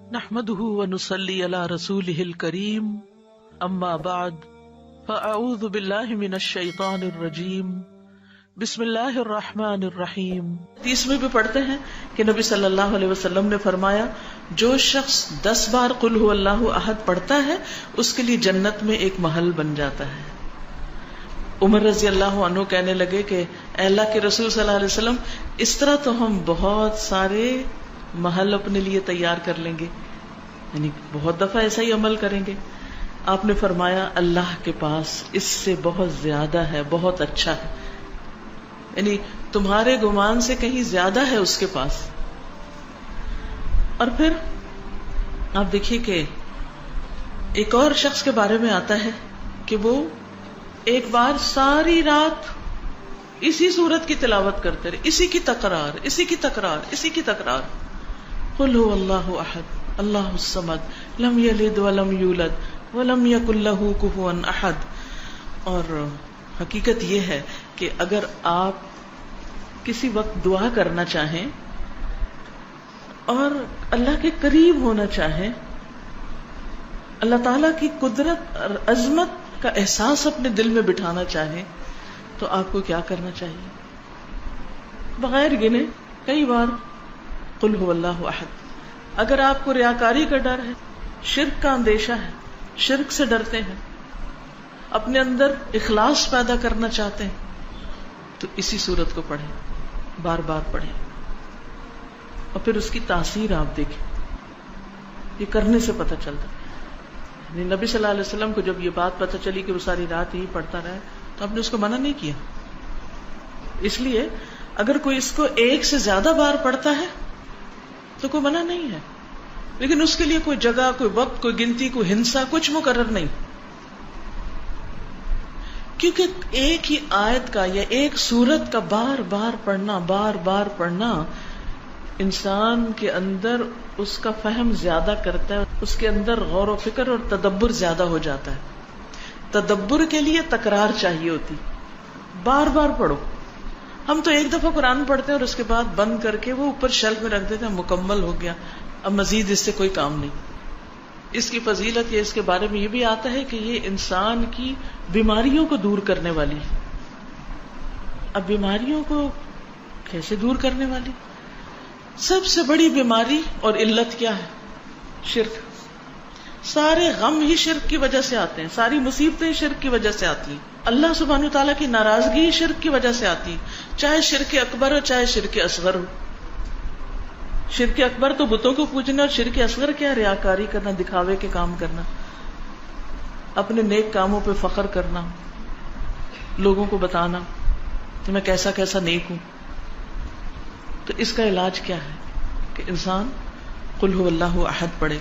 نحمده ونصلي على رسوله الكريم اما بعد فاعوذ بالله من الشیطان الرجیم بسم اللہ الرحمن الرحیم۔ 30 میں بھی پڑھتے ہیں کہ نبی صلی اللہ علیہ وسلم نے فرمایا جو شخص 10 بار قل هو اللہ احد پڑھتا ہے اس کے لیے جنت میں ایک محل بن جاتا ہے۔ عمر رضی اللہ عنہ کہنے لگے کہ اے اللہ کے رسول صلی اللہ علیہ وسلم اس طرح تو ہم بہت سارے محل اپنے لیے تیار کر لیں گے، یعنی بہت دفعہ ایسا ہی عمل کریں گے۔ آپ نے فرمایا اللہ کے پاس اس سے بہت زیادہ ہے، بہت اچھا ہے، یعنی تمہارے گمان سے کہیں زیادہ ہے اس کے پاس۔ اور پھر آپ دیکھیے کہ ایک اور شخص کے بارے میں آتا ہے کہ وہ ایک بار ساری رات اسی سورت کی تلاوت کرتے رہے، اسی کی تکرار، اسی کی تکرار، اسی کی تکرار، قل هو اللہ احد اللہ الصمد لم یلد ولم یولد ولم یکن لہ کفوا احد۔ اور حقیقت یہ ہے کہ اگر آپ کسی وقت دعا کرنا چاہیں اور اللہ کے قریب ہونا چاہیں، اللہ تعالی کی قدرت اور عظمت کا احساس اپنے دل میں بٹھانا چاہیں تو آپ کو کیا کرنا چاہیے؟ بغیر گنے کئی بار قل هو اللہ احد۔ اگر آپ کو ریاکاری کا ڈر ہے، شرک کا اندیشہ ہے، شرک سے ڈرتے ہیں، اپنے اندر اخلاص پیدا کرنا چاہتے ہیں تو اسی صورت کو پڑھیں، بار بار پڑھیں، اور پھر اس کی تاثیر آپ دیکھیں، یہ کرنے سے پتہ چلتا ہے۔ نبی صلی اللہ علیہ وسلم کو جب یہ بات پتہ چلی کہ وہ ساری رات ہی پڑھتا رہا تو آپ نے اس کو منع نہیں کیا۔ اس لیے اگر کوئی اس کو ایک سے زیادہ بار پڑھتا ہے تو کوئی منع نہیں ہے، لیکن اس کے لیے کوئی جگہ، کوئی وقت، کوئی گنتی، کوئی ہنسا، کچھ مقرر نہیں، کیونکہ ایک ہی آیت کا یا ایک سورت کا بار بار پڑھنا انسان کے اندر اس کا فہم زیادہ کرتا ہے، اس کے اندر غور و فکر اور تدبر زیادہ ہو جاتا ہے۔ تدبر کے لیے تکرار چاہیے ہوتی، بار بار پڑھو۔ ہم تو ایک دفعہ قرآن پڑھتے ہیں اور اس کے بعد بند کر کے وہ اوپر شیلف میں رکھ دیتے ہیں، مکمل ہو گیا، اب مزید اس سے کوئی کام نہیں۔ اس کی فضیلت یا اس کے بارے میں یہ بھی آتا ہے کہ یہ انسان کی بیماریوں کو دور کرنے والی ہے۔ اب بیماریوں کو کیسے دور کرنے والی؟ سب سے بڑی بیماری اور علت کیا ہے؟ شرک۔ سارے غم ہی شرک کی وجہ سے آتے ہیں، ساری مصیبتیں شرک کی وجہ سے آتی ہیں، اللہ سبحانہ وتعالیٰ کی ناراضگی شرک کی وجہ سے آتی، چاہے شرک اکبر ہو چاہے شرک اصغر ہو۔ شرک اکبر تو بتوں کو پوجنا، اور شرک اصغر کیا؟ ریاکاری کرنا، دکھاوے کے کام کرنا، اپنے نیک کاموں پہ فخر کرنا، لوگوں کو بتانا کہ میں کیسا کیسا نیک ہوں۔ تو اس کا علاج کیا ہے کہ انسان قل هو اللہ احد پڑھے۔